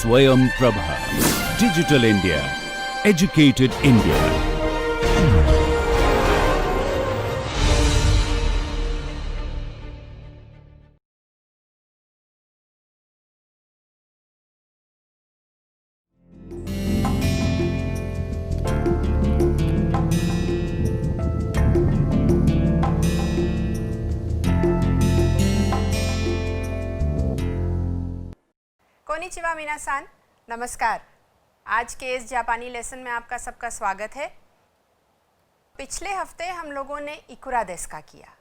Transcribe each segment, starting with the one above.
Swayam Prabha. Digital India. Educated India. कोनिचिवा मिनासान, नमस्कार। आज के इस जापानी लेसन में आपका सबका स्वागत है। पिछले हफ्ते हम लोगों ने इकुरा देस का किया,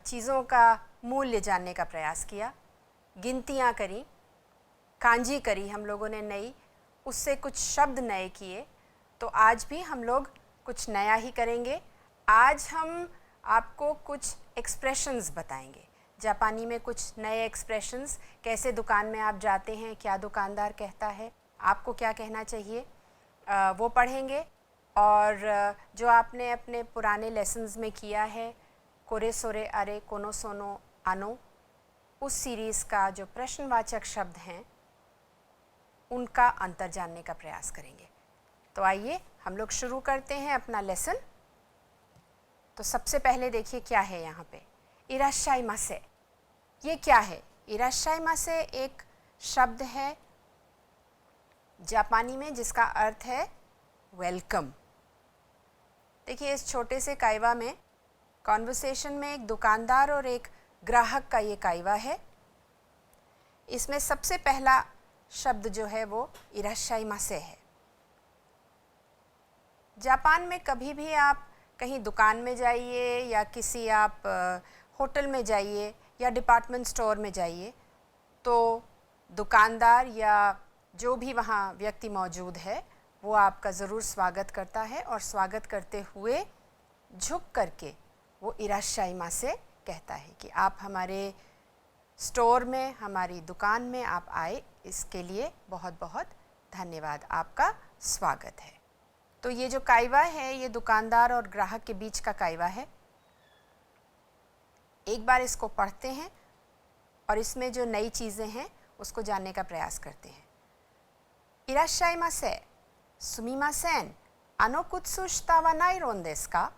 चीज़ों का मूल्य जानने का प्रयास किया, गिनतियाँ करी, कांजी करी हम लोगों ने नई, उससे कुछ शब्द नए किए। तो आज भी हम लोग कुछ नया ही करेंगे। आज हम आपको कुछ एक्सप्रेशंस बताएंगे, जापानी में कुछ नए एक्सप्रेशंस। कैसे दुकान में आप जाते हैं, क्या दुकानदार कहता है, आपको क्या कहना चाहिए, वो पढ़ेंगे। और जो आपने अपने पुराने लेसन्स में किया है, कोरे सोरे अरे कोनो सोनो आनो, उस सीरीज़ का जो प्रश्नवाचक शब्द हैं उनका अंतर जानने का प्रयास करेंगे। तो आइए हम लोग शुरू करते हैं अपना लेसन। तो सबसे पहले देखिए क्या है यहाँ पे, इराशाइमासे। ये क्या है? इराशाइमासे एक शब्द है जापानी में जिसका अर्थ है वेलकम। देखिए इस छोटे से काइवा में, कॉन्वर्सेशन में एक दुकानदार और एक ग्राहक का ये काइवा है। इसमें सबसे पहला शब्द जो है वो इराशाइमासे है। जापान में कभी भी आप कहीं दुकान में जाइए या किसी आप होटल में जाइए या डिपार्टमेंट स्टोर में जाइए, तो दुकानदार या जो भी वहाँ व्यक्ति मौजूद है वो आपका ज़रूर स्वागत करता है, और स्वागत करते हुए झुक करके वो इराशाइमासे कहता है कि आप हमारे स्टोर में, हमारी दुकान में आप आए, इसके लिए बहुत बहुत धन्यवाद, आपका स्वागत है। तो ये जो काइवा है ये दुकानदार और ग्राहक के बीच का काइवा है। एक बार इसको पढ़ते हैं और इसमें जो नई चीज़ें हैं उसको जानने का प्रयास करते हैं। इराशाइमासे, सुमिमासेन, आनो कुत्सुशिता वा नाइरोन देसु का?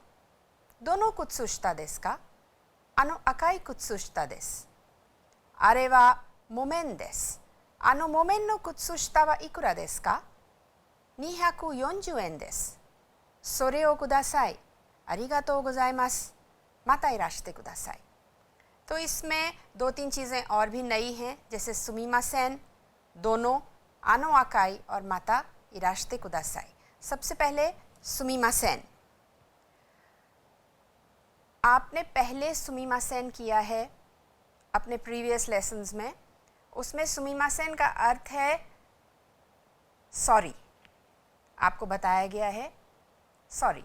दोनो कुत्सुशिता देसु का? आनो अकाई कुत्सुशिता देसु। आरे वा मोमेन देसु। आनो मोमेन नो कुत्सुशिता वा इकुरा देसु का? 240 円です。それをください。ありがとうございます。またいらしてください। तो इसमें दो तीन चीज़ें और भी नई हैं, जैसे सुमिमासेन, दोनों, आनो आकाई और माता इराश्ते कुदासाई। सबसे पहले सुमिमासेन। आपने पहले सुमिमासेन किया है अपने प्रीवियस लेसन्स में। उसमें सुमिमासेन का अर्थ है सॉरी। आपको बताया गया है सॉरी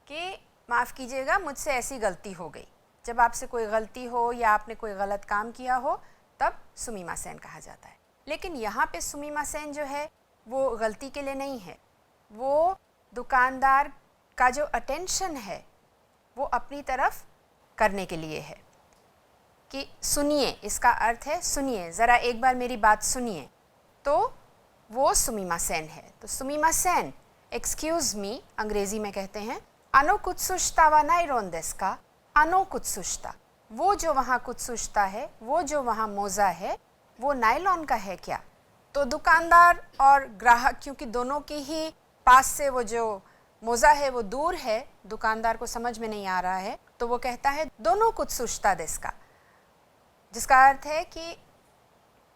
कि माफ़ कीजिएगा, मुझसे ऐसी गलती हो गई। जब आपसे कोई गलती हो या आपने कोई गलत काम किया हो तब सुमिमासेन कहा जाता है। लेकिन यहाँ पे सुमिमासेन जो है वो गलती के लिए नहीं है, वो दुकानदार का जो अटेंशन है वो अपनी तरफ करने के लिए है कि सुनिए, इसका अर्थ है सुनिए, ज़रा एक बार मेरी बात सुनिए। तो वो सुमिमासेन है। तो सुमिमासेन, एक्सक्यूज़ मी अंग्रेज़ी में कहते हैं। आनो कुत्सुशिता वा नाइरोन देसु का? आनो कुत्सुशिता, वो जो वहाँ कुत्सुशिता है, वो जो वहाँ मोज़ा है, वो नायलॉन का है क्या? तो दुकानदार और ग्राहक, क्योंकि दोनों की ही पास से वो जो मोज़ा है वो दूर है, दुकानदार को समझ में नहीं आ रहा है, तो वो कहता है दोनों कुत्सुशिता देसु का, जिसका अर्थ है कि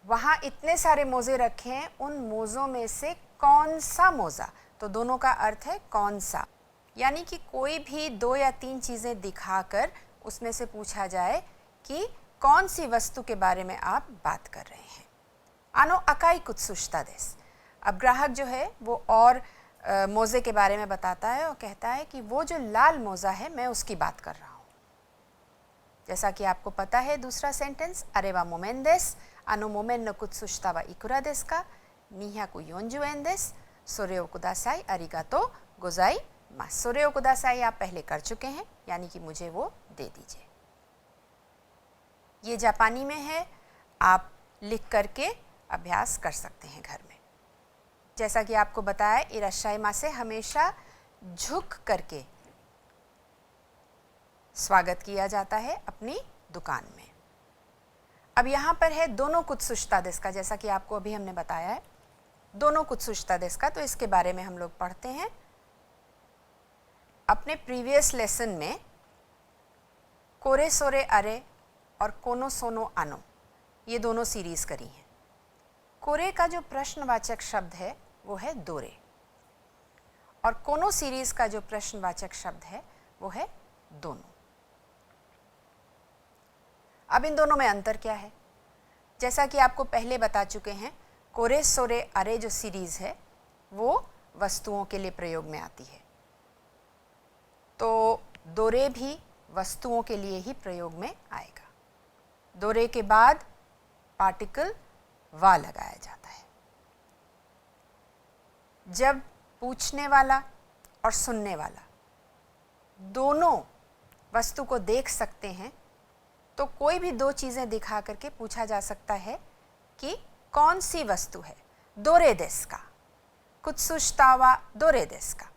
वहाँ इतने सारे मोज़े रखे हैं, उन मोज़ों में से कौन सा मोज़ा? तो दोनों का अर्थ है कौन सा, यानी कि कोई भी दो या तीन चीज़ें दिखाकर उसमें से पूछा जाए कि कौन सी वस्तु के बारे में आप बात कर रहे हैं। आनो अकाई कुत्सुशिता देसु। अब ग्राहक जो है वो और मोज़े के बारे में बताता है और कहता है कि वो जो लाल मोज़ा है मैं उसकी बात कर रहा हूँ। जैसा कि आपको पता है दूसरा सेंटेंस, अरे वा मोमेन देसु, आनो मोमेन नो कुत्सुशिता वा इकुरा देसु का? 240 円です。それをください。ありがとうございます。それをくださいआप पहले कर चुके हैं, यानी कि मुझे वो दे दीजिए। ये जापानी में है, आप लिख करके अभ्यास कर सकते हैं घर में। जैसा कि आपको बताया, इराशाइमासे हमेशा झुक करके स्वागत किया जाता है अपनी दुकान में। अब यहाँ पर है दोनों कुत्सुशिता देश का, जैसा कि आपको अभी हमने बताया है दोनों कुत्सुशिता देश का, तो इसके बारे में हम लोग पढ़ते हैं। अपने प्रीवियस लेसन में कोरे सोरे अरे और कोनो सोनो आनो ये दोनों सीरीज करी हैं। कोरे का जो प्रश्नवाचक शब्द है वो है दोरे, और कोनो सीरीज का जो प्रश्नवाचक शब्द है वो है दोनों। अब इन दोनों में अंतर क्या है? जैसा कि आपको पहले बता चुके हैं, कोरे सोरे अरे जो सीरीज है वो वस्तुओं के लिए प्रयोग में आती है, तो दोरे भी वस्तुओं के लिए ही प्रयोग में आएगा। दोरे के बाद पार्टिकल वा लगाया जाता है। जब पूछने वाला और सुनने वाला दोनों वस्तु को देख सकते हैं तो कोई भी दो चीज़ें दिखा करके पूछा जा सकता है कि कौन सी वस्तु है। दोरे देस का, कुत्सुशितावा दोरे देस का।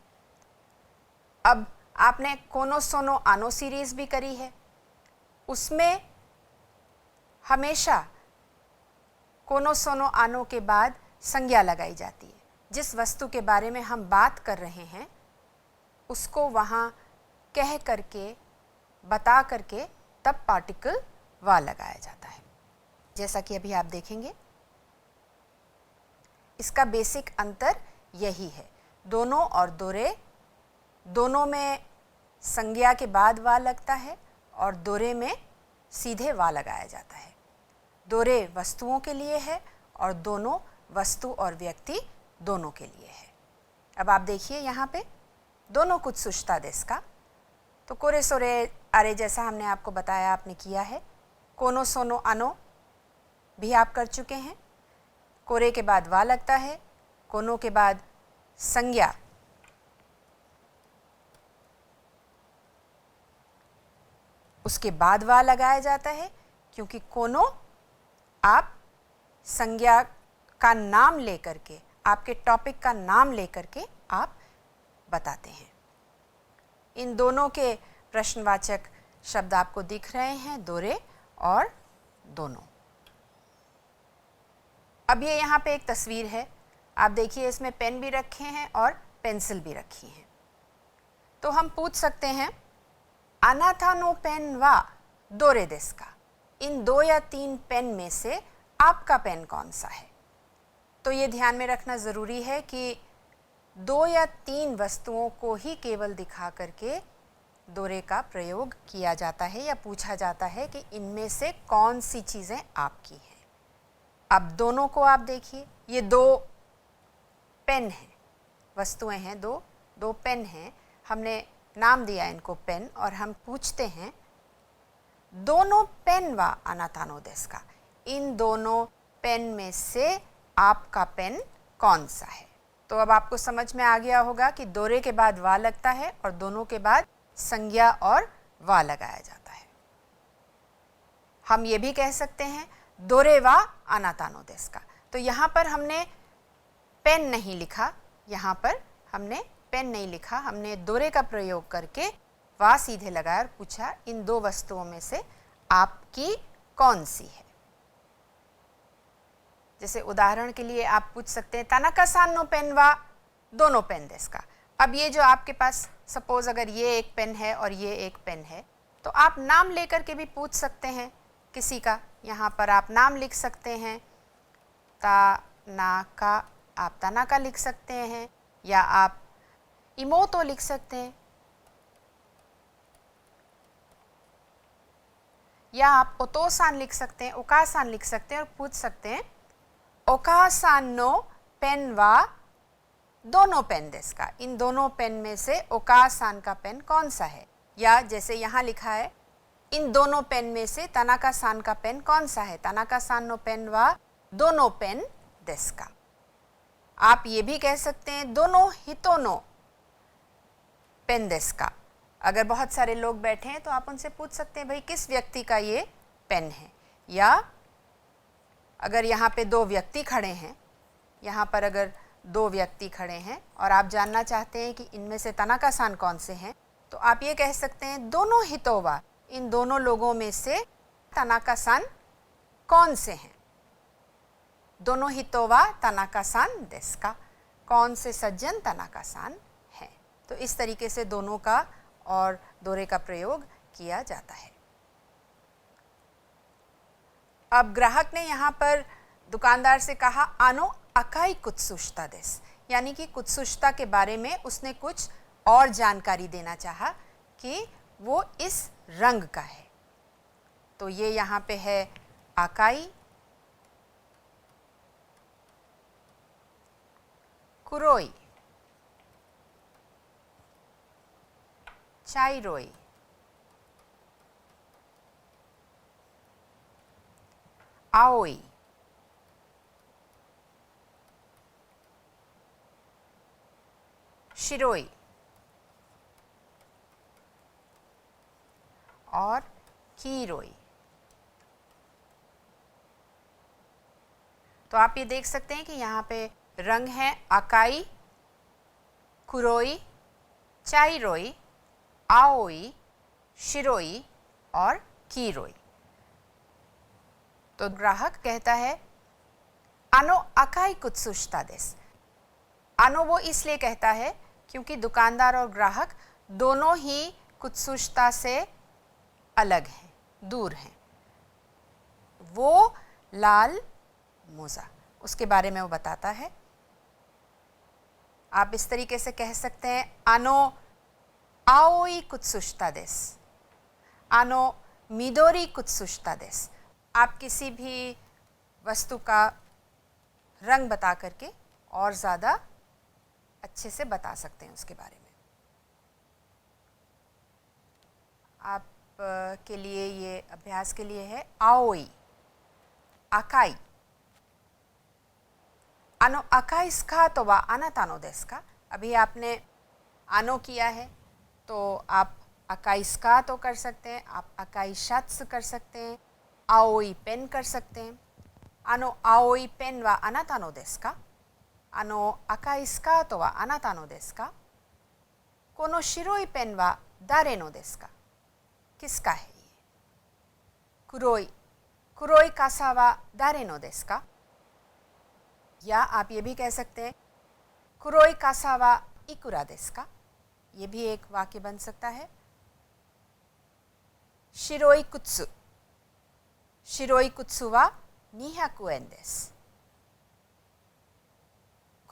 अब आपने कोनो सोनो आनो सीरीज भी करी है, उसमें हमेशा कोनो सोनो आनो के बाद संज्ञा लगाई जाती है। जिस वस्तु के बारे में हम बात कर रहे हैं उसको वहाँ कह करके, बता करके तब पार्टिकल वा लगाया जाता है। जैसा कि अभी आप देखेंगे, इसका बेसिक अंतर यही है। दोनों और दोरे, दोनों में संज्ञा के बाद वा लगता है और दोरे में सीधे वा लगाया जाता है। दोरे वस्तुओं के लिए है और दोनों वस्तु और व्यक्ति दोनों के लिए है। अब आप देखिए यहाँ पे दोनों कुत्सुशिता देश का, तो कोरे सोरे अरे जैसा हमने आपको बताया आपने किया है। कोनो सोनो आनो भी आप कर चुके हैं। कोरे के बाद वा लगता है, कोनो के बाद संज्ञा उसके बाद वा लगाया जाता है, क्योंकि कोनो आप संज्ञा का नाम लेकर के, आपके टॉपिक का नाम लेकर के आप बताते हैं। इन दोनों के प्रश्नवाचक शब्द आपको दिख रहे हैं, दोरे और दोनों। अब ये यहाँ पे एक तस्वीर है, आप देखिए इसमें पेन भी रखे हैं और पेंसिल भी रखी है। तो हम पूछ सकते हैं, अनाथा नो पेन वा दोरे देस का, इन 2 या 3 पेन में से आपका पेन कौन सा है? तो ये ध्यान में रखना ज़रूरी है कि 2 या 3 वस्तुओं को ही केवल दिखा करके दोरे का प्रयोग किया जाता है या पूछा जाता है कि इनमें से कौन सी चीज़ें आपकी हैं। अब दोनों को आप देखिए, ये 2 पेन हैं, वस्तुएं हैं, दो पेन हैं, हमने नाम दिया इनको पेन, और हम पूछते हैं दोनों पेन वा अनातानो देस का, इन दोनों पेन में से आपका पेन कौन सा है? तो अब आपको समझ में आ गया होगा कि दोरे के बाद वा लगता है और दोनों के बाद संज्ञा और वा लगाया जाता है। हम ये भी कह सकते हैं दोरे वा अनातानो देस का। तो यहाँ पर हमने पेन नहीं लिखा, यहाँ पर हमने पेन नहीं लिखा, हमने दोरे का प्रयोग करके वा सीधे लगाया और पूछा इन 2 वस्तुओं में से आपकी कौन सी है। जैसे उदाहरण के लिए आप पूछ सकते हैं तानाका सान नो पेन वा दोनों पेन देस का। अब ये जो आपके पास, सपोज अगर ये एक पेन है और ये एक पेन है, तो आप नाम लेकर के भी पूछ सकते हैं किसी का। यहाँ पर आप नाम लिख सकते हैं, तानाका, आप तानाका लिख सकते हैं, या आप इमोतो लिख सकते हैं, या आप ओतोसान लिख सकते हैं, ओकासान लिख सकते हैं और पूछ सकते हैं ओकासान नो पेन वा दोनों पेन देस का, इन दोनों पेन में से ओकासान का पेन कौन सा है। या जैसे यहाँ लिखा है इन दोनों पेन में से तानाका सान का पेन कौन सा है, तानाका सान नो पेन वा दोनों पेन देस का। आप ये भी कह सकते हैं दोनों हितोनो पेन देस का। अगर बहुत सारे लोग बैठे हैं तो आप उनसे पूछ सकते हैं भाई किस व्यक्ति का ये पेन है, या अगर यहाँ पे दो व्यक्ति खड़े हैं, यहाँ पर अगर दो व्यक्ति खड़े हैं और आप जानना चाहते हैं कि इनमें से तनाका-सान कौन से हैं, तो आप ये कह सकते हैं दोनों हितो वा, इन दोनों लोगों में से तनाका-सान कौन से हैं। दोनों हितो वा तनाका-सान देसु का, कौन से सज्जन तनाका-सान हैं। तो इस तरीके से दोनों का और दोरे का प्रयोग किया जाता है। अब ग्राहक ने यहाँ पर दुकानदार से कहा आनो अकाई कुत्सुशिता देसु, यानी कि कुत्सुशिता के बारे में उसने कुछ और जानकारी देना चाहा कि वो इस रंग का है। तो ये यहाँ पे है अकाई, कुरोई, चाइरोई, आओई, शिरोई और कीरोई। तो आप ये देख सकते हैं कि यहाँ पे रंग है अकाई, कुरोई, चाइरोई, आओई, शिरोई और कीरोई। तो ग्राहक कहता है आनो अकाई कुत्सुशिता देसु। आनो वो इसलिए कहता है क्योंकि दुकानदार और ग्राहक दोनों ही कुत्सुशिता से अलग हैं, दूर हैं। वो लाल मोजा, उसके बारे में वो बताता है। आप इस तरीके से कह सकते हैं आनो आओई कुत्सुशिता देसु, आनो मिदोरी कुत्सुशिता देसु। आप किसी भी वस्तु का रंग बता करके और ज़्यादा अच्छे से बता सकते हैं उसके बारे में। आप के लिए ये अभ्यास के लिए है आओई, अकाई। आनो अकाई स्कार्ट वा आनाता नो देसु का। अभी आपने आनो किया है तो आप अकाई स्कार्ट कर सकते हैं, आप अकाई शर्ट्स कर सकते हैं, आओई पेन कर सकते हैं। आनो आओई पेन वा आनाता नो देसु का। आनो अकाई स्कार्ट वा आनाता नो देसु का। कोनो शिरोई पेन वा दारे नो देसु का। किसका है ये? कुरोई, कुरोई कासा वा दारे नो देसु का। या आप ये भी कह सकते हैं कुरोई कासा वा इकुरा देसु का। ये भी एक वाक्य बन सकता है। शिरोई कुत्सु, शिरोई कुत्सु वा 200 एन देसु।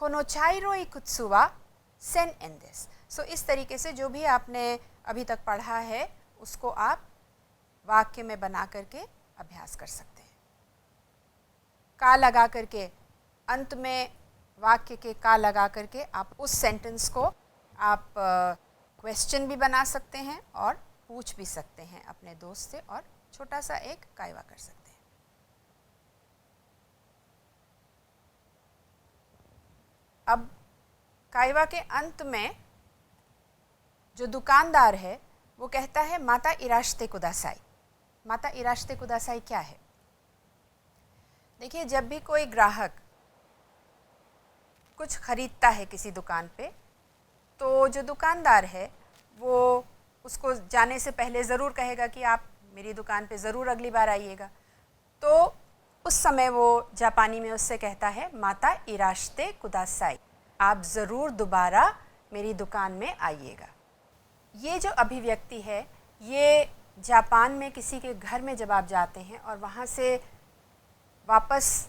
कोनो चाइरोई कुत्सु वा 1000 एन देसु। सो इस तरीके से जो भी आपने अभी तक पढ़ा है उसको आप वाक्य में बना करके अभ्यास कर सकते हैं। का लगा करके अंत में वाक्य के का लगा करके आप उस सेंटेंस को आप क्वेश्चन भी बना सकते हैं और पूछ भी सकते हैं अपने दोस्त से और छोटा सा एक कायवा कर सकते हैं। अब कायवा के अंत में जो दुकानदार है वो कहता है माता इराश्ते कुदासाई। माता इराश्ते कुदासाई क्या है? देखिए, जब भी कोई ग्राहक कुछ खरीदता है किसी दुकान पे, तो जो दुकानदार है वो उसको जाने से पहले ज़रूर कहेगा कि आप मेरी दुकान पे ज़रूर अगली बार आइएगा। तो उस समय वो जापानी में उससे कहता है माता इराश्ते कुदासाई, आप ज़रूर दोबारा मेरी दुकान में आइएगा। ये जो अभिव्यक्ति है ये जापान में किसी के घर में जब आप जाते हैं और वहाँ से वापस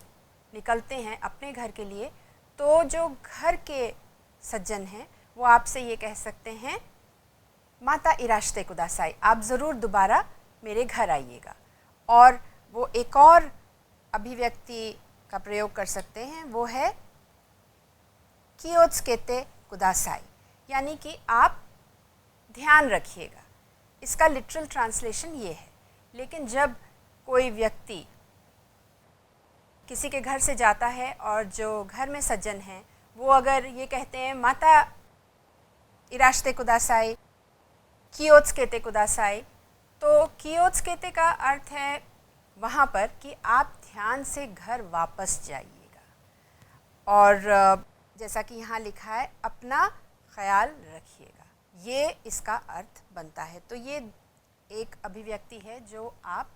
निकलते हैं अपने घर के लिए, तो जो घर के सज्जन हैं वो आपसे ये कह सकते हैं माता इराश्ते कुदासाई, आप ज़रूर दोबारा मेरे घर आइएगा। और वो एक और अभिव्यक्ति का प्रयोग कर सकते हैं, वो है कियोत्सुकेते कुदासाई, यानी कि आप ध्यान रखिएगा। इसका लिटरल ट्रांसलेशन ये है। लेकिन जब कोई व्यक्ति किसी के घर से जाता है और जो घर में सज्जन हैं वो अगर ये कहते हैं माता इराश्ते कुदासाई, कियोत्सुकेते कुदासाई, तो कियोत्सुकेते का अर्थ है वहाँ पर कि आप ध्यान से घर वापस जाइएगा। और जैसा कि यहाँ लिखा है, अपना ख्याल रखिएगा, ये इसका अर्थ बनता है। तो ये एक अभिव्यक्ति है जो आप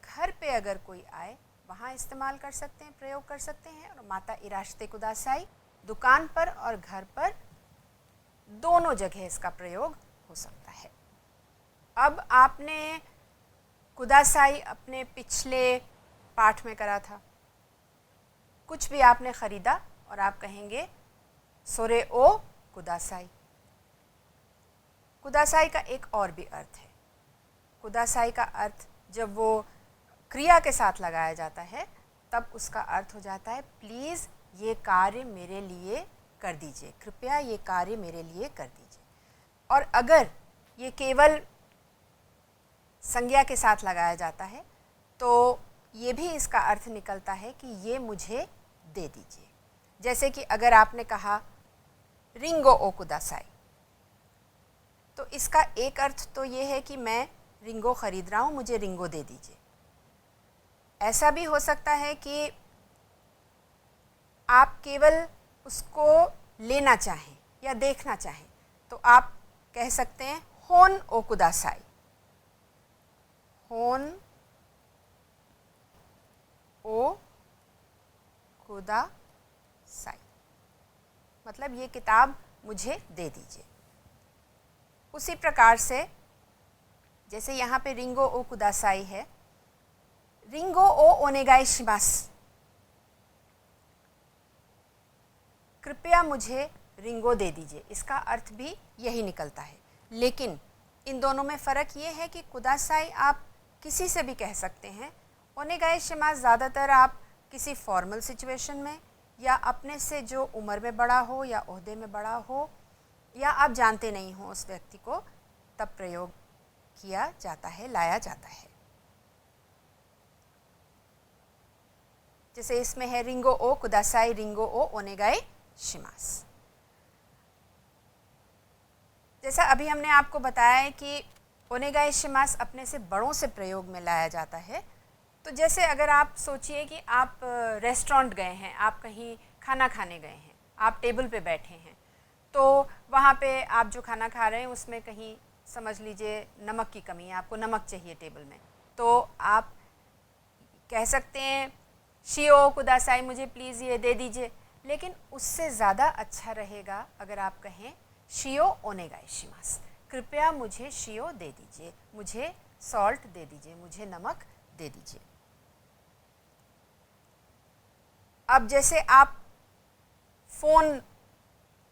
घर पे अगर कोई आए वहाँ इस्तेमाल कर सकते हैं, प्रयोग कर सकते हैं। और माता इराश्ते कुदासाई दुकान पर और घर पर दोनों जगह इसका प्रयोग हो सकता है। अब आपने कुदासाई अपने पिछले पाठ में करा था। कुछ भी आपने ख़रीदा और आप कहेंगे सोरे ओ कुदासाई। कुदासाई का एक और भी अर्थ है। कुदासाई का अर्थ जब वो क्रिया के साथ लगाया जाता है तब उसका अर्थ हो जाता है प्लीज़ ये कार्य मेरे लिए कर दीजिए, कृपया ये कार्य मेरे लिए कर दीजिए। और अगर ये केवल संज्ञा के साथ लगाया जाता है तो ये भी इसका अर्थ निकलता है कि ये मुझे दे दीजिए। जैसे कि अगर आपने कहा रिंगो ओ कुदासाई, तो इसका एक अर्थ तो ये है कि मैं रिंगो ख़रीद रहा हूँ, मुझे रिंगो दे दीजिए। ऐसा भी हो सकता है कि आप केवल उसको लेना चाहें या देखना चाहें, तो आप कह सकते हैं होन ओ कुदासाई। होन ओ कुदासाई मतलब ये किताब मुझे दे दीजिए। उसी प्रकार से जैसे यहाँ पे रिंगो ओ कुदासाई है, रिंगो ओ ओनेगाई शिमास, कृपया मुझे रिंगो दे दीजिए, इसका अर्थ भी यही निकलता है। लेकिन इन दोनों में फ़र्क ये है कि कुदासाई आप किसी से भी कह सकते हैं, ओनेगाई शिमास ज़्यादातर आप किसी फॉर्मल सिचुएशन में या अपने से जो उम्र में बड़ा हो या ओहदे में बड़ा हो या आप जानते नहीं हो उस व्यक्ति को, तब प्रयोग किया जाता है, लाया जाता है। जैसे इसमें है रिंगो ओ कुदासाई, रिंगो ओ ओनेगाई शिमास। जैसा अभी हमने आपको बताया है कि ओनेगाई शिमास अपने से बड़ों से प्रयोग में लाया जाता है। तो जैसे अगर आप सोचिए कि आप रेस्टोरेंट गए हैं, आप कहीं खाना खाने गए हैं, आप टेबल पे बैठे हैं, तो वहाँ पे आप जो खाना खा रहे हैं उसमें कहीं समझ लीजिए नमक की कमी है, आपको नमक चाहिए टेबल में, तो आप कह सकते हैं शियो कुदासाई, मुझे प्लीज़ ये दे दीजिए। लेकिन उससे ज़्यादा अच्छा रहेगा अगर आप कहें शियो ओनेगाई शिमास, कृपया मुझे शियो दे दीजिए, मुझे सॉल्ट दे दीजिए, मुझे नमक दे दीजिए। अब जैसे आप फ़ोन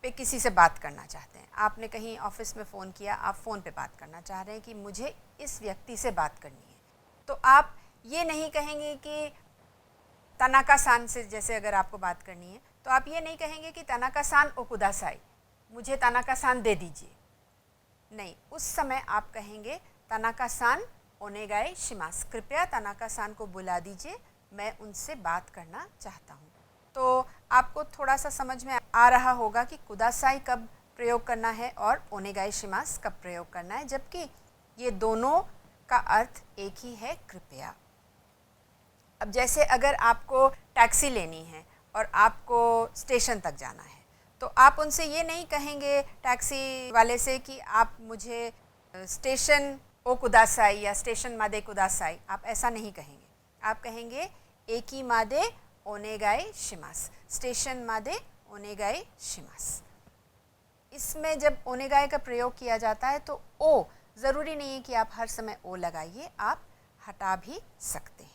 पे किसी से बात करना चाहते हैं, आपने कहीं ऑफिस में फ़ोन किया, आप फ़ोन पे बात करना चाह रहे हैं कि मुझे इस व्यक्ति से बात करनी है, तो आप ये नहीं कहेंगे कि तनाका सान से, जैसे अगर आपको बात करनी है तो आप ये नहीं कहेंगे कि तनाका सान ओ कुदासाई, मुझे तनाका सान दे दीजिए। नहीं, उस समय आप कहेंगे तनाका सान ओनेगाई शिमास, कृपया तनाका सान को बुला दीजिए, मैं उनसे बात करना चाहता हूँ। तो आपको थोड़ा सा समझ में आ रहा होगा कि कुदासाई कब प्रयोग करना है और ओनेगाई शिमास कब प्रयोग करना है, जबकि ये दोनों का अर्थ एक ही है, कृपया। अब जैसे अगर आपको टैक्सी लेनी है और आपको स्टेशन तक जाना है, तो आप उनसे ये नहीं कहेंगे टैक्सी वाले से कि आप मुझे स्टेशन ओ कुदासाई या स्टेशन मादे कुदासाई, आप ऐसा नहीं कहेंगे। आप कहेंगे एकी मादे ओनेगाई शिमास, स्टेशन मादे ओनेगाई शिमास। इसमें जब ओनेगाई का प्रयोग किया जाता है तो ओ, ज़रूरी नहीं है कि आप हर समय ओ लगाइए, आप हटा भी सकते हैं।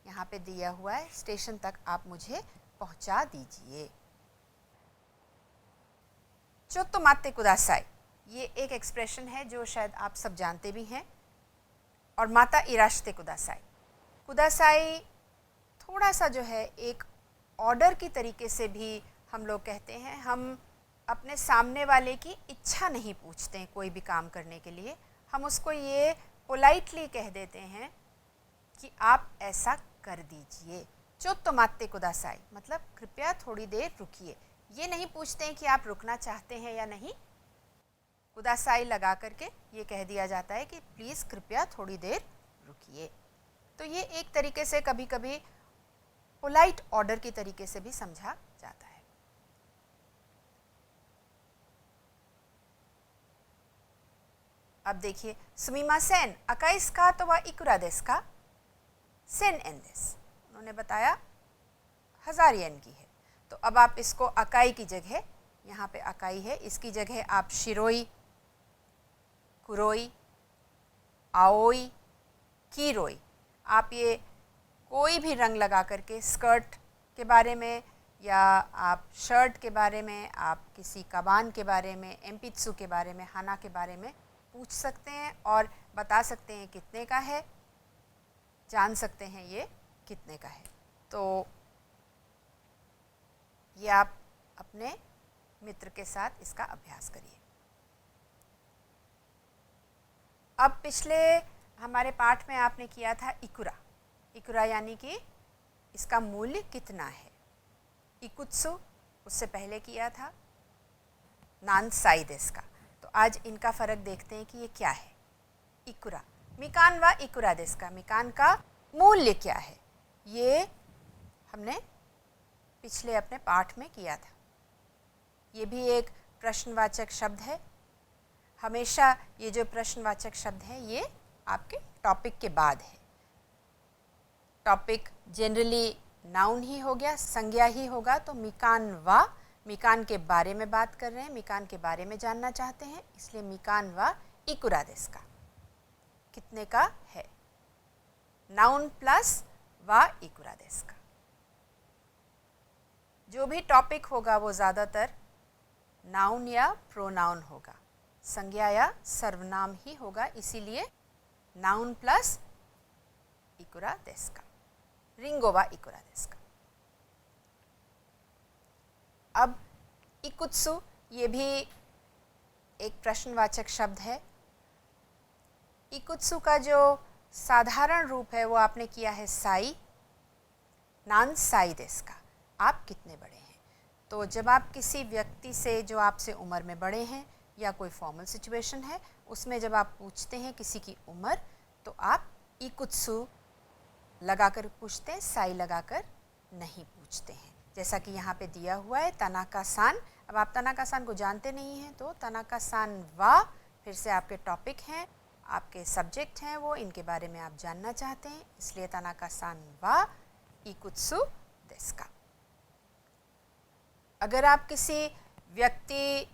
यहाँ पे दिया हुआ है स्टेशन तक आप मुझे पहुँचा दीजिए। चोत्तो मात्ते कुदासाई, ये एक एक्सप्रेशन है जो शायद आप सब जानते भी हैं। और माता इराश्ते कुदासाई, कुदासाई थोड़ा सा जो है एक ऑर्डर की तरीके से भी हम लोग कहते हैं। हम अपने सामने वाले की इच्छा नहीं पूछते हैं कोई भी काम करने के लिए, हम उसको ये पोलाइटली कह देते हैं कि आप ऐसा कर दीजिए। चोत्तो मात्ते कुदासाई मतलब कृपया थोड़ी देर रुकिए। ये नहीं पूछते हैं कि आप रुकना चाहते हैं या नहीं, कुदासाई लगा करके ये कह दिया जाता है कि प्लीज़ कृपया थोड़ी देर रुकिए। तो ये एक तरीके से कभी कभी पोलाइट ऑर्डर की तरीके से भी समझा जाता है। अब देखिए, सुमिमासेन अकाइस का तो वह इकुरा देस का सेन एन देस, उन्होंने बताया 1000 येन की है। तो अब आप इसको अकाई की जगह, यहाँ पे अकाई है, इसकी जगह आप शिरोई, कुरोई, आओई, कीरोई, आप ये कोई भी रंग लगा करके स्कर्ट के बारे में या आप शर्ट के बारे में, आप किसी कबान के बारे में, एम्पित्सु के बारे में, हाना के बारे में पूछ सकते हैं और बता सकते हैं कितने का है, जान सकते हैं ये कितने का है। तो ये आप अपने मित्र के साथ इसका अभ्यास करिए। अब पिछले हमारे पाठ में आपने किया था इकुरा, इकुरा यानी कि इसका मूल्य कितना है। इकुत्सु उससे पहले किया था, नानसाई देस का। तो आज इनका फ़र्क देखते हैं कि ये क्या है। इकुरा, मिकान व इकुरा देस का, मिकान का मूल्य क्या है, ये हमने पिछले अपने पाठ में किया था। ये भी एक प्रश्नवाचक शब्द है। हमेशा ये जो प्रश्नवाचक शब्द है ये आपके टॉपिक के बाद है। टॉपिक जनरली नाउन ही हो गया, संज्ञा ही होगा। तो मिकान वा, मिकान के बारे में बात कर रहे हैं, मिकान के बारे में जानना चाहते हैं, इसलिए मिकान वा इकुरा देस का, कितने का है। नाउन प्लस वा इकुरा देस का। जो भी टॉपिक होगा वो ज़्यादातर नाउन या प्रोनाउन होगा, संज्ञा या सर्वनाम ही होगा, इसीलिए नाउन प्लस इकुरा देस का, रिंगो वा इकुरा देस का। अब इकुत्सु, ये भी एक प्रश्नवाचक शब्द है। इकुत्सु का जो साधारण रूप है वो आपने किया है साई, नान साई देस का, आप कितने बड़े हैं। तो जब आप किसी व्यक्ति से जो आपसे उम्र में बड़े हैं या कोई फॉर्मल सिचुएशन है उसमें जब आप पूछते हैं किसी की उम्र, तो आप इकुत्सु लगाकर पूछते हैं, साई लगाकर नहीं पूछते हैं। जैसा कि यहाँ पे दिया हुआ है तनाका सान। अब आप तनाका सान को जानते नहीं हैं तो तनाका सान वा, फिर से आपके टॉपिक हैं, आपके सब्जेक्ट हैं, वो इनके बारे में आप जानना चाहते हैं, इसलिए तनाका सान वा इकुत्सु देस का। अगर आप किसी व्यक्ति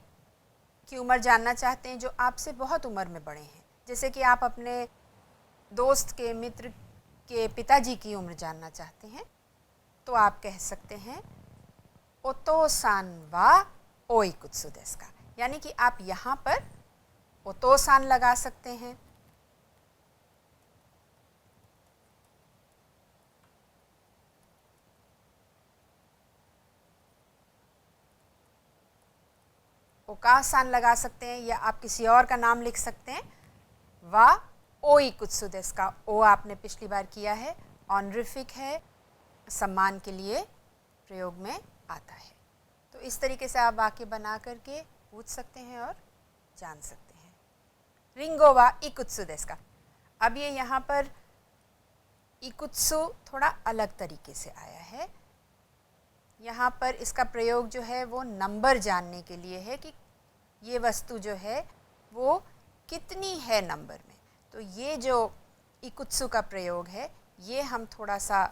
की उम्र जानना चाहते हैं जो आपसे बहुत उम्र में बड़े हैं, जैसे कि आप अपने दोस्त के, मित्र के पिताजी की उम्र जानना चाहते हैं, तो आप कह सकते हैं ओतो सान वा ओ इकुत्सु देस का, यानी कि आप यहाँ पर ओतो सान लगा सकते हैं। ओका सान लगा सकते हैं या आप किसी और का नाम लिख सकते हैं। वा ओ इकुत्सु देस का, ओ आपने पिछली बार किया है, ऑनरिफिक है, सम्मान के लिए प्रयोग में आता है। तो इस तरीके से आप वाक्य बना करके पूछ सकते हैं और जान सकते हैं। रिंगो वा इकुत्सु देस का। अब ये यहाँ पर इकुत्सु थोड़ा अलग तरीके से आया है। यहाँ पर इसका प्रयोग जो है वो नंबर जानने के लिए है कि ये वस्तु जो है वो कितनी है नंबर में। तो ये जो इकुत्सु का प्रयोग है ये हम थोड़ा सा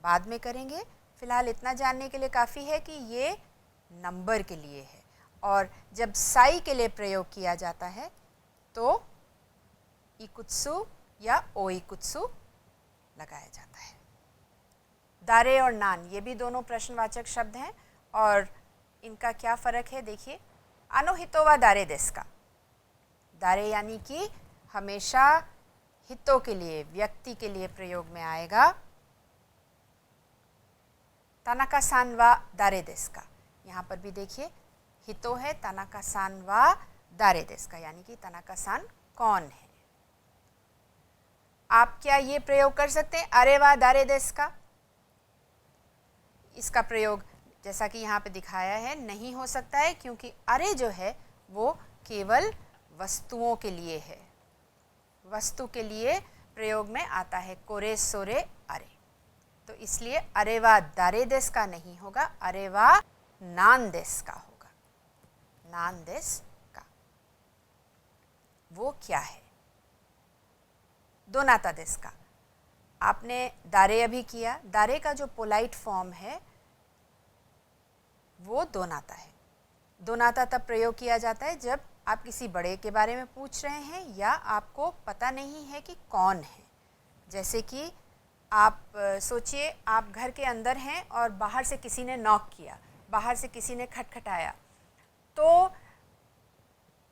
बाद में करेंगे। फ़िलहाल इतना जानने के लिए काफ़ी है कि ये नंबर के लिए है, और जब साई के लिए प्रयोग किया जाता है तो इकुत्सु या ओ इकुत्सु लगाया जाता है। दारे और नान, ये भी दोनों प्रश्नवाचक शब्द हैं और इनका क्या फ़र्क है देखिए। अनोहितो वा दारे देस का, दारे यानी कि हमेशा हितों के लिए, व्यक्ति के लिए प्रयोग में आएगा। तनाका सान वा दारे देस का, यहाँ पर भी देखिए हितो है, तनाका सान वा दारे देस का, यानी कि तनाका सान कौन है। आप क्या ये प्रयोग कर सकते हैं अरे वा दारे देस का? इसका प्रयोग जैसा कि यहाँ पे दिखाया है नहीं हो सकता है, क्योंकि अरे जो है वो केवल वस्तुओं के लिए है। वस्तु के लिए प्रयोग में आता है कोरे सोरे अरे, तो इसलिए अरे वा दारे देस का नहीं होगा, अरे वा नान देस का होगा, नान देस का। वो क्या है? दोनाता देस का। आपने दारे अभी किया, दारे का जो पोलाइट फॉर्म है वो दोनाता है। दोनाता तब प्रयोग किया जाता है जब आप किसी बड़े के बारे में पूछ रहे हैं या आपको पता नहीं है कि कौन है। जैसे कि आप सोचिए आप घर के अंदर हैं और बाहर से किसी ने नॉक किया, बाहर से किसी ने खटखटाया, तो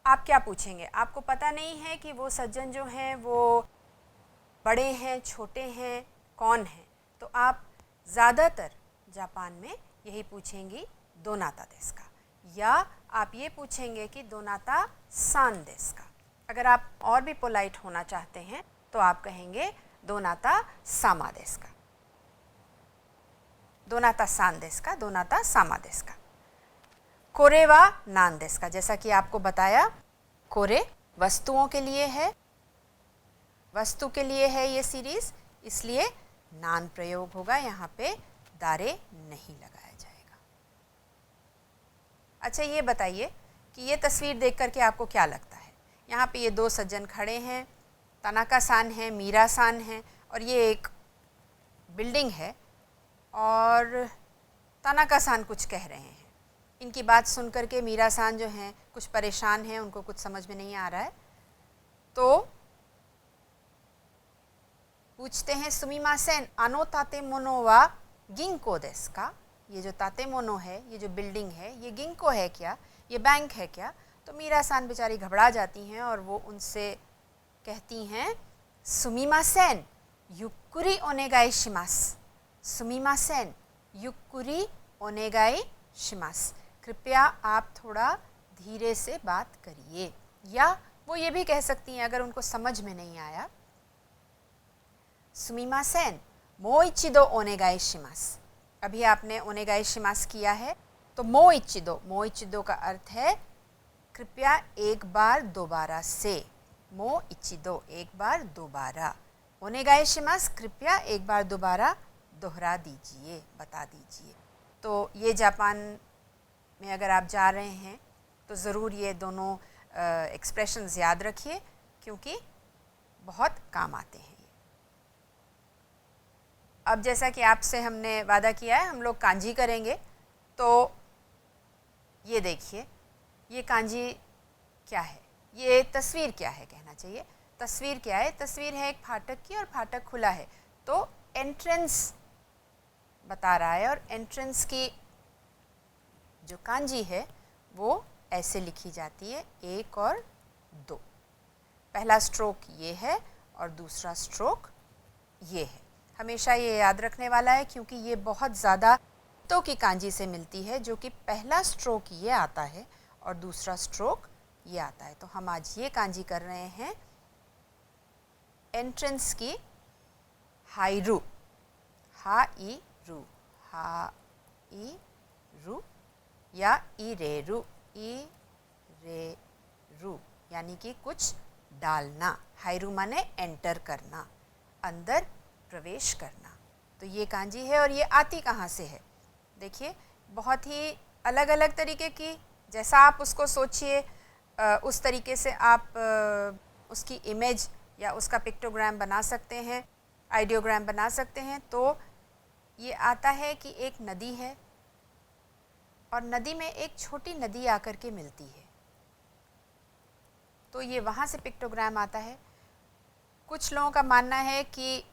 आप क्या पूछेंगे? आपको पता नहीं है कि वो सज्जन जो हैं वो बड़े हैं, छोटे हैं, कौन हैं, तो आप ज़्यादातर जापान में यही पूछेंगी दोनाता देस का, या आप ये पूछेंगे कि दोनाता सान देस का। अगर आप और भी पोलाइट होना चाहते हैं तो आप कहेंगे दोनाता सामा देस का, दोनाता सान देस का, दोनाता सामा देस का। कोरे वा नान देस का, जैसा कि आपको बताया कोरे वस्तुओं के लिए है, वस्तु के लिए है ये सीरीज, इसलिए नान प्रयोग होगा, यहाँ पे दारे नहीं लगाया जाएगा। अच्छा ये बताइए कि ये तस्वीर देख करके आपको क्या लगता है? यहाँ पे ये दो सज्जन खड़े हैं, तनाका सान है, मीरा सान है, और ये एक बिल्डिंग है और तनाका सान कुछ कह रहे हैं। इनकी बात सुन करके मीरा सान जो हैं कुछ परेशान हैं, उनको कुछ समझ में नहीं आ रहा है, तो पूछते हैं सुमिमासेन आनो तातेमोनो वा गिंको देस का? ये जो तातेमोनो है, ये जो बिल्डिंग है, ये गिंको है क्या, ये बैंक है क्या? तो मीरा सान बेचारी घबरा जाती हैं और वो उनसे कहती हैं सुमिमासेन युक्कुरी ओनेगाई शिमास, सुमिमासेन युक्कुरी ओनेगाई शिमास, कृपया आप थोड़ा धीरे से बात करिए। या वो ये भी कह सकती हैं अगर उनको समझ में नहीं आया, सुमिमासेन मो इचिदो ओनेगाई शिमास। अभी आपने ओनेगाई शिमास किया है, तो मो इचिदो का अर्थ है कृपया एक बार दोबारा से, मो इचिदो एक बार दोबारा, ओनेगाई शिमास कृपया एक बार दोबारा दोहरा दीजिए, बता दीजिए। तो ये जापान में अगर आप जा रहे हैं तो ज़रूर ये दोनों एक्सप्रेशंस याद रखिए, क्योंकि बहुत काम आते हैं। अब जैसा कि आपसे हमने वादा किया है हम लोग कांजी करेंगे, तो ये देखिए ये कांजी क्या है, ये तस्वीर क्या है कहना चाहिए। तस्वीर क्या है? तस्वीर है एक फाटक की और फाटक खुला है, तो एंट्रेंस बता रहा है, और एंट्रेंस की जो कांजी है वो ऐसे लिखी जाती है, 1 और 2। पहला स्ट्रोक ये है और दूसरा स्ट्रोक ये है। हमेशा ये याद रखने वाला है क्योंकि ये बहुत ज़्यादा तो की कांजी से मिलती है, जो कि पहला स्ट्रोक ये आता है और दूसरा स्ट्रोक ये आता है। तो हम आज ये कांजी कर रहे हैं एंट्रेंस की हाईरू, हा ई रू, हा ई रू, या ई रे रू, ई रे रू, यानी कि कुछ डालना। हाईरू माने एंटर करना, अंदर प्रवेश करना। तो ये कांजी है और ये आती कहाँ से है? देखिए बहुत ही अलग अलग तरीके की, जैसा आप उसको सोचिए उस तरीके से आप उसकी इमेज या उसका पिक्टोग्राम बना सकते हैं, आइडियोग्राम बना सकते हैं। तो ये आता है कि एक नदी है और नदी में एक छोटी नदी आकर के मिलती है, तो ये वहाँ से पिक्टोग्राम आता है। कुछ लोगों का मानना है कि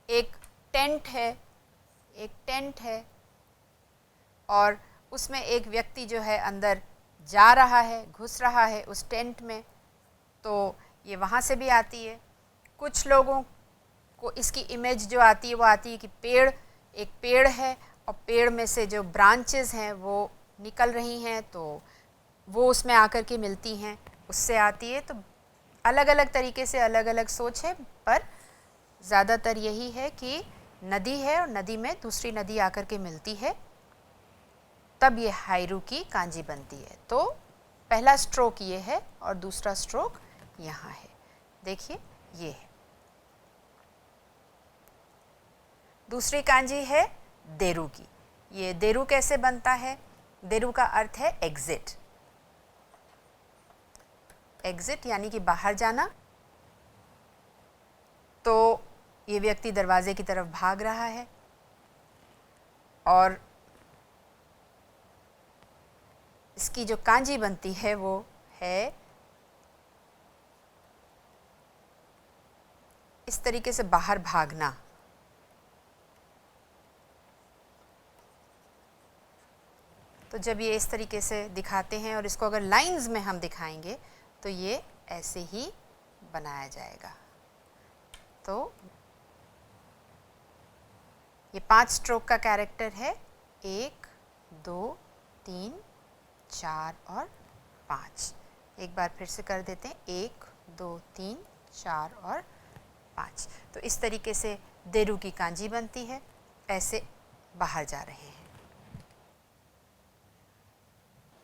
एक टेंट है और उसमें एक व्यक्ति जो है अंदर जा रहा है, घुस रहा है उस टेंट में, तो ये वहाँ से भी आती है। कुछ लोगों को इसकी इमेज जो आती है वो आती है कि एक पेड़ है और पेड़ में से जो ब्रांचेस हैं वो निकल रही हैं, तो वो उसमें आकर के मिलती हैं, उससे आती है। तो अलग अलग तरीके से अलग अलग सोच है, पर ज़्यादातर यही है कि नदी है और नदी में दूसरी नदी आकर के मिलती है, तब ये हाईरू की कांजी बनती है। तो पहला स्ट्रोक ये है और दूसरा स्ट्रोक यहाँ है। देखिए ये है। दूसरी कांजी है देरू की। ये देरू कैसे बनता है? देरू का अर्थ है एग्जिट। एग्जिट यानी कि बाहर जाना। तो ये व्यक्ति दरवाजे की तरफ भाग रहा है और इसकी जो कांजी बनती है वो है इस तरीके से बाहर भागना। तो जब ये इस तरीके से दिखाते हैं और इसको अगर लाइंस में हम दिखाएंगे तो ये ऐसे ही बनाया जाएगा। तो ये 5 स्ट्रोक का कैरेक्टर है, 1 2 3 4 और 5। एक बार फिर से कर देते हैं, 1 2 3 4 और 5। तो इस तरीके से देरू की कांजी बनती है, ऐसे बाहर जा रहे हैं।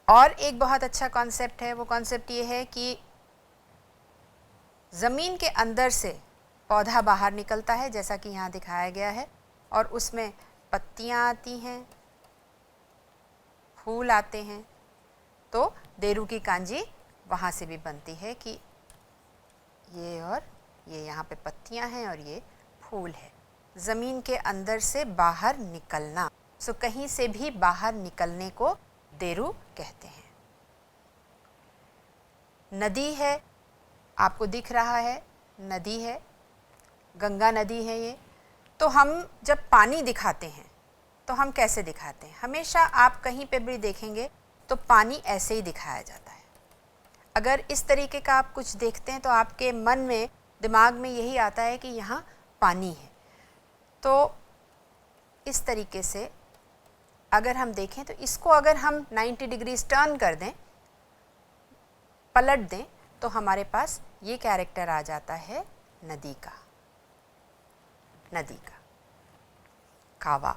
और एक बहुत अच्छा कॉन्सेप्ट है, वो कॉन्सेप्ट ये है कि ज़मीन के अंदर से पौधा बाहर निकलता है, जैसा कि यहाँ दिखाया गया है, और उसमें पत्तियाँ आती हैं, फूल आते हैं। तो देरू की कांजी वहाँ से भी बनती है कि ये और ये यहाँ पे पत्तियाँ हैं और ये फूल है। ज़मीन के अंदर से बाहर निकलना, सो कहीं से भी बाहर निकलने को देरू कहते हैं। नदी है, आपको दिख रहा है, नदी है, गंगा नदी है ये। तो हम जब पानी दिखाते हैं तो हम कैसे दिखाते हैं? हमेशा आप कहीं पे भी देखेंगे तो पानी ऐसे ही दिखाया जाता है। अगर इस तरीके का आप कुछ देखते हैं तो आपके मन में, दिमाग में यही आता है कि यहाँ पानी है। तो इस तरीके से अगर हम देखें तो इसको अगर हम 90 डिग्रीज टर्न कर दें, पलट दें, तो हमारे पास ये कैरेक्टर आ जाता है नदी का। नदी का कावा,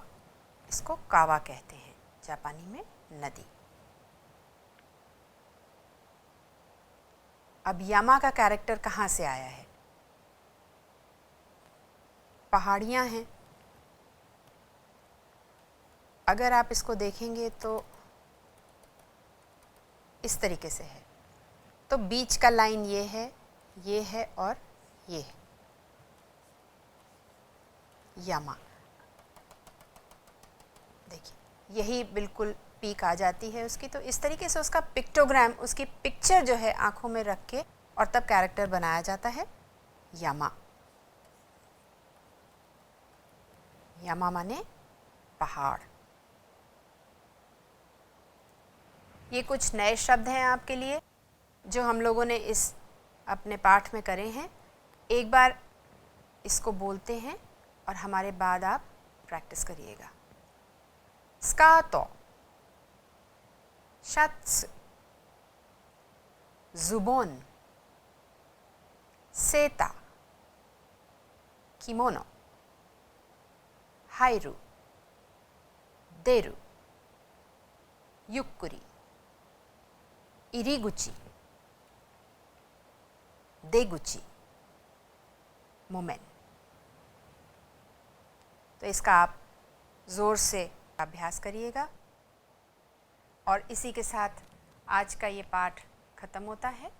इसको कावा कहते हैं जापानी में, नदी। अब यामा का कैरेक्टर कहाँ से आया है? पहाड़ियाँ हैं। अगर आप इसको देखेंगे तो इस तरीके से है। तो बीच का लाइन ये है और ये है यामा। देखिए यही बिल्कुल पीक आ जाती है उसकी। तो इस तरीके से उसका पिक्टोग्राम, उसकी पिक्चर जो है आंखों में रख के और तब कैरेक्टर बनाया जाता है यामा। यामा माने पहाड़। ये कुछ नए शब्द हैं आपके लिए जो हम लोगों ने इस अपने पाठ में करे हैं। एक बार इसको बोलते हैं और हमारे बाद आप प्रैक्टिस करिएगा। स्कार्टो, शर्ट्स, जुबोन, सेता, किमोनो, हाइरू, देरू, युक्कुरी, इरिगुची, देगुची, मोमेन। तो इसका आप ज़ोर से अभ्यास करिएगा। और इसी के साथ आज का ये पाठ ख़त्म होता है।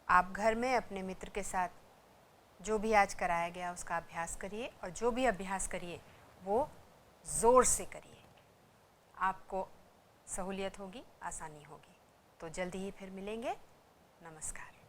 आप घर में अपने मित्र के साथ जो भी आज कराया गया उसका अभ्यास करिए, और जो भी अभ्यास करिए वो ज़ोर से करिए। आपको सहूलियत होगी, आसानी होगी। तो जल्दी ही फिर मिलेंगे। नमस्कार।